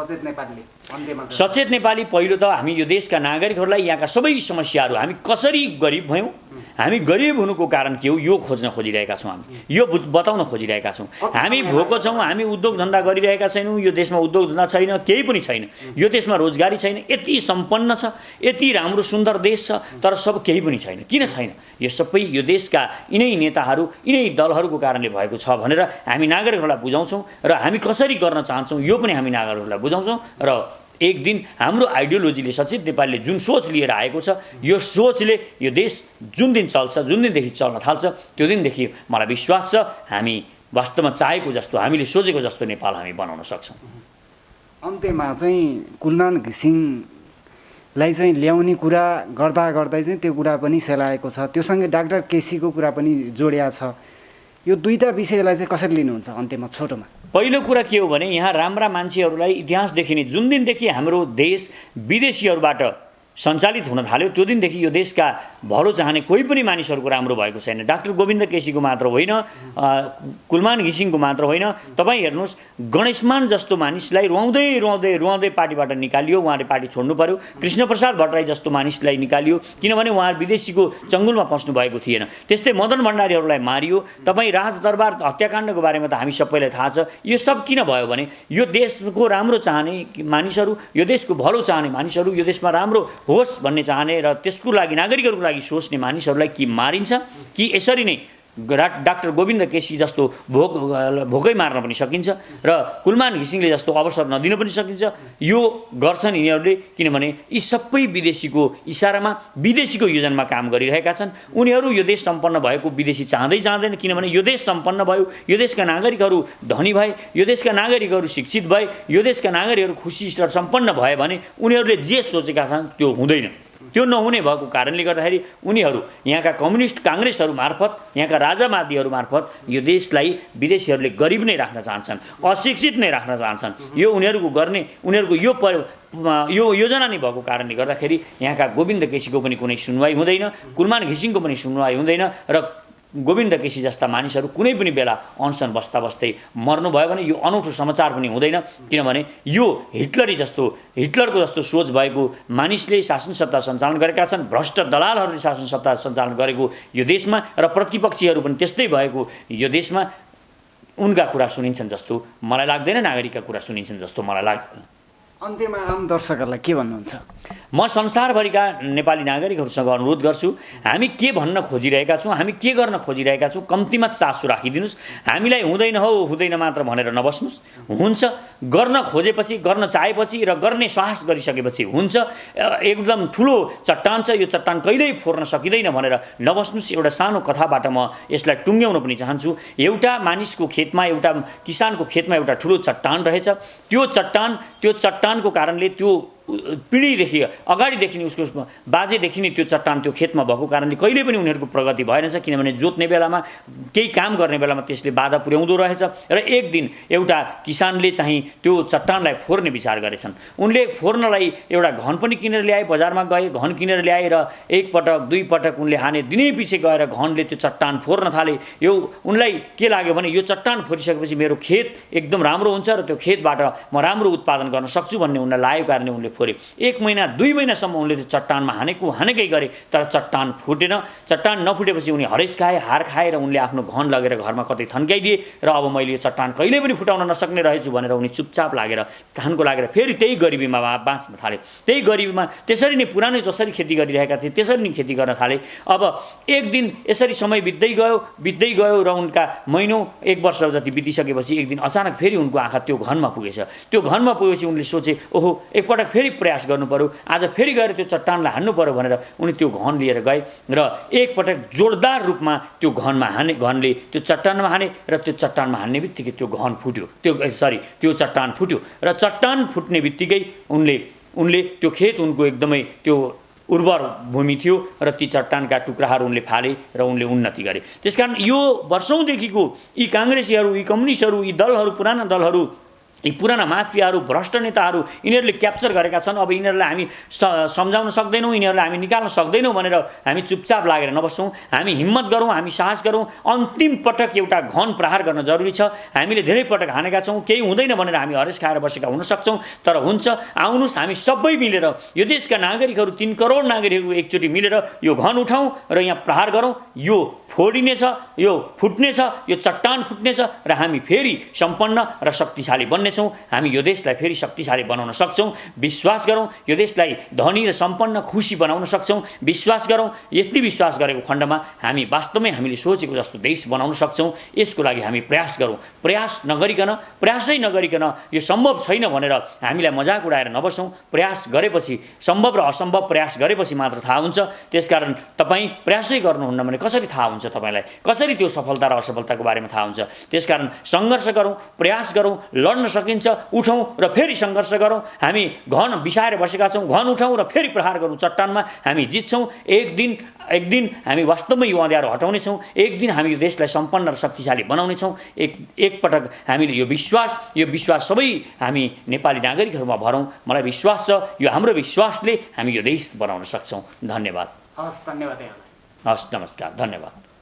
Speaker 1: सचेत नेपाली पहिलो त हामी यो देशका नागरिकहरूलाई यहाँका सबै समस्याहरू हामी कसरी गरिब भयौँ, हामी गरिब हुनुको कारण के हो यो खोज्न खोजिरहेका छौँ। हामी यो बताउन खोजिरहेका छौँ। हामी भोको छौँ, हामी उद्योग धन्दा गरिरहेका छैनौँ, यो देशमा उद्योग धन्दा छैन, केही पनि छैन, यो देशमा रोजगारी छैन। यति सम्पन्न छ, यति राम्रो सुन्दर देश छ, तर सब केही पनि छैन। किन छैन? यो सबै यो देशका यिनै नेताहरू यिनै दलहरूको कारणले भएको छ भनेर हामी नागरिकहरूलाई बुझाउँछौँ र हामी कसरी गर्न चाहन्छौँ यो पनि हामी नागरिकहरूलाई बुझाउँछौँ। र एक दिन हाम्रो आइडियोलोजीले सचेत नेपालीले जुन सोच लिएर आएको छ, यो सोचले यो देश जुन दिन चल्छ, जुन दिनदेखि चल्न थाल्छ, त्यो दिनदेखि मलाई विश्वास छ हामी वास्तवमा चाहेको जस्तो, हामीले सोचेको जस्तो नेपाल हामी बनाउन सक्छौँ।
Speaker 2: अन्त्यमा चाहिँ कुलमान घिसिङलाई चाहिँ ल्याउने कुरा गर्दा गर्दै चाहिँ त्यो कुरा पनि सेलाएको छ, त्योसँगै डाक्टर केसीको कुरा पनि जोडिया छ। यो दुईटा विषयलाई चाहिँ कसरी लिनुहुन्छ अन्त्यमा छोटोमा?
Speaker 1: पहिलो कुरा के हो भने यहाँ राम्रा मान्छेहरूलाई इतिहासदेखि नै जुन दिनदेखि हाम्रो देश विदेशीहरूबाट सञ्चालित हुन थाल्यो त्यो दिनदेखि यो देशका भलो चाहने कोही पनि मानिसहरूको राम्रो भएको छैन। डाक्टर गोविन्द केसीको मात्र होइन, कुलमान घिसिङको मात्र होइन। तपाईँ हेर्नुहोस्, गणेशमान जस्तो मानिसलाई रुवाउँदै रुवाउँदै रुवाउँदै पार्टीबाट निकालियो, उहाँले पार्टी छोड्नु पर्यो। कृष्णप्रसाद भट्टराई जस्तो मानिसलाई निकालियो किनभने उहाँ विदेशीको चङ्गुलमा फस्नु भएको थिएन। त्यस्तै मदन भण्डारीहरूलाई मारियो। तपाईँ राजदरबार हत्याकाण्डको बारेमा त हामी सबैलाई थाहा छ। यो सब किन भयो भने यो देशको राम्रो चाहने मानिसहरू, यो देशको भलो चाहने मानिसहरू, यो देशमा राम्रो होस् भन्ने चाहने र त्यसको लागि नागरिकहरूको लागि सोच्ने मानिसहरूलाई कि मारिन्छ कि यसरी नै डाक्टर गोविन्द केसी जस्तो भोकै मार्न पनि सकिन्छ र कुलमान घिसिङले जस्तो अवसर नदिन पनि सकिन्छ। यो गर्छन् यिनीहरूले किनभने यी सबै विदेशीको इसारामा, विदेशीको योजनामा काम गरिरहेका छन्। उनीहरू यो देश सम्पन्न भएको विदेशी चाहँदैन किनभने यो देश सम्पन्न भयो, यो देशका नागरिकहरू धनी भए, यो देशका नागरिकहरू शिक्षित भए, यो देशका नागरिकहरू खुसी र सम्पन्न भए भने उनीहरूले जे सोचेका छन् त्यो हुँदैन। त्यो नहुने भएको कारणले गर्दाखेरि उनीहरू यहाँका कम्युनिस्ट काङ्ग्रेसहरू मार्फत, यहाँका राजावादीहरू मार्फत यो देशलाई विदेशीहरूले गरिब नै राख्न चाहन्छन्, अशिक्षित नै राख्न चाहन्छन्। यो उनीहरूको यो योजना नै भएको कारणले गर्दाखेरि यहाँका गोविन्द केसीको पनि कुनै सुनवाई हुँदैन, कुलमान घिसिङको पनि सुनवाई हुँदैन र गोविन्द केसी जस्ता मानिसहरू कुनै पनि बेला अनसन बस्दै मर्नुभयो भने यो अनौठो समाचार पनि हुँदैन। किनभने यो हिटलरको जस्तो सोच भएको मानिसले शासन सत्ता सञ्चालन गरेका छन्, भ्रष्ट दलालहरूले शासन सत्ता सञ्चालन गरेको यो देशमा र प्रतिपक्षीहरू पनि त्यस्तै भएको यो देशमा उनका कुरा सुनिन्छन् जस्तो मलाई लाग्दैन, नागरिकका कुरा सुनिन्छन् जस्तो मलाई लाग्दैन।
Speaker 2: अन्त्यमा आम दर्शकहरूलाई के भन्नुहुन्छ?
Speaker 1: म संसारभरिका नेपाली नागरिकहरूसँग अनुरोध गर्छु, हामी के भन्न खोजिरहेका छौँ, हामी के गर्न खोजिरहेका छौँ, कम्तीमा चासो राखिदिनुहोस्। हामीलाई हुँदैन मात्र भनेर नबस्नुहोस्। हुन्छ, गर्न खोजेपछि, गर्न चाहेपछि र गर्ने साहस गरिसकेपछि हुन्छ। एकदम ठुलो चट्टान छ, यो चट्टान कहिल्यै फोर्न सकिँदैन भनेर नबस्नुहोस्। एउटा सानो कथाबाट म यसलाई टुङ्ग्याउन पनि चाहन्छु। एउटा मानिसको खेतमा, एउटा किसानको खेतमा एउटा ठुलो चट्टान रहेछ। त्यो चट्टानको कारणले त्यो पिँढीदेखि अगाडिदेखि नै उसको बाजेदेखि नै त्यो चट्टान त्यो खेतमा भएको कारणले कहिले पनि उनीहरूको प्रगति भएनछ। किनभने जोत्ने बेलामा, केही काम गर्ने बेलामा त्यसले बाधा पुर्याउँदो रहेछ र एक दिन एउटा किसानले चाहिँ त्यो चट्टानलाई फोर्ने विचार गरेछन्। उनले फोर्नलाई एउटा घन पनि किनेर ल्याए, बजारमा गए, घन किनेर ल्याए र एक पटक दुई पटक उनले हाने, दिनै पछि गएर घनले त्यो चट्टान फोर्न थाले। यो उनलाई के लाग्यो भने यो चट्टान फोरिसकेपछि मेरो खेत एकदम राम्रो हुन्छ र त्यो खेतबाट म राम्रो उत्पादन गर्न सक्छु भन्ने उनलाई लागेको कारणले उनले फोरे। 1 महिना 2 महिनासम्म उनले त्यो चट्टानमा हानेकै गरे, तर चट्टान फुटेन। चट्टान नफुटेपछि उनी हरेस खाए, हार खाए र उनले आफ्नो घन लगेर घरमा कतै थन्काइदिए र अब मैले यो चट्टान कहिल्यै पनि फुटाउन नसक्ने रहेछु भनेर उनी चुपचाप लागेर थानको लागेर फेरि त्यही गरिबीमा बाँच्न थाले। त्यही गरिबीमा त्यसरी नै पुरानै जसरी खेती गरिरहेका थिए त्यसरी नै खेती गर्न थाले। अब एक दिन यसरी समय बित्दै गयो र उनका महिनौँ 1 वर्ष जति बितिसकेपछि एक दिन अचानक फेरि उनको आँखा त्यो घनमा पुगेछ। त्यो घनमा पुगेपछि उनले सोचे, ओहो एकपटक फेरि प्रयास गर्नु पर्यो, आज फेरि गएर त्यो चट्टानलाई हान्नु पर्यो भनेर उनी त्यो घन लिएर गए र एकपटक जोरदार रूपमा त्यो घनले त्यो चट्टानमा हाने र त्यो चट्टानमा हान्ने बित्तिकै त्यो घन फुट्यो, त्यो चट्टान फुट्यो र चट्टान फुट्ने बित्तिकै उनले त्यो खेत उनको एकदमै त्यो उर्वर भूमि थियो र ती चट्टानका टुक्राहरू उनले फाले र उनले उन्नति गरे। त्यसकारण यो वर्षौँदेखिको यी काङ्ग्रेसीहरू, यी कम्युनिस्टहरू, यी दलहरू, पुराना दलहरू, यी पुराना माफियाहरू, भ्रष्ट नेताहरू यिनीहरूले क्याप्चर गरेका छन्। अब यिनीहरूलाई हामी सम्झाउन सक्दैनौँ, यिनीहरूलाई हामी निकाल्न सक्दैनौँ भनेर हामी चुपचाप लागेर नबसौँ। हामी हिम्मत गरौँ, हामी साहस गरौँ। अन्तिम पटक एउटा घन प्रहार गर्न जरुरी छ। हामीले धेरै पटक हानेका छौँ, केही हुँदैन भनेर हामी हरेस खाएर बसेका हुन सक्छौँ, तर हुन्छ आउनुहोस् हामी सबै मिलेर यो देशका नागरिकहरू 3 करोड नागरिकहरू एकचोटि मिलेर यो घन उठाउँ र यहाँ प्रहार गरौँ। यो फोडिनेछ, यो फुट्नेछ, यो चट्टान फुट्नेछ र हामी फेरि सम्पन्न र शक्तिशाली बन्नेछौँ। हामी यो देशलाई फेरि शक्तिशाली बनाउन सक्छौँ। विश्वास गरौँ, यो देशलाई धनी र सम्पन्न खुसी बनाउन सक्छौँ। विश्वास गरौँ, यति विश्वास गरेको खण्डमा हामी वास्तवमै हामीले सोचेको जस्तो देश बनाउन सक्छौँ। यसको लागि हामी प्रयास गरौँ। प्रयासै नगरिकन यो सम्भव छैन भनेर हामीलाई मजाक उडाएर नबसौँ। प्रयास गरेपछि, सम्भव र असम्भव प्रयास गरेपछि मात्र थाहा हुन्छ। त्यसकारण तपाईँ प्रयासै गर्नुहुन्न भने कसरी थाहा हुन्छ तपाईलाई? कसरी त्यो सफलता र असफलताको बारेमा थाहा हुन्छ? त्यसकारण सङ्घर्ष गरौँ, प्रयास गरौँ, लड्न सकिन्छ, उठौँ र फेरि सङ्घर्ष गरौँ। हामी घन बिसाएर बसेका छौँ, घन उठौँ र फेरि प्रहार गरौँ चट्टानमा। हामी जित्छौँ। एक दिन हामी वास्तवमै यो अँध्यारो हटाउनेछौँ। एक दिन हामी यो देशलाई सम्पन्न र शक्तिशाली बनाउनेछौँ। एकपटक हामीले यो विश्वास सबै हामी नेपाली नागरिकहरूमा भरौँ। मलाई विश्वास छ यो हाम्रो विश्वासले हामी यो देश बनाउन सक्छौँ। धन्यवाद।
Speaker 2: हस्, धन्यवाद।
Speaker 1: हस्, नमस्कार, धन्यवाद।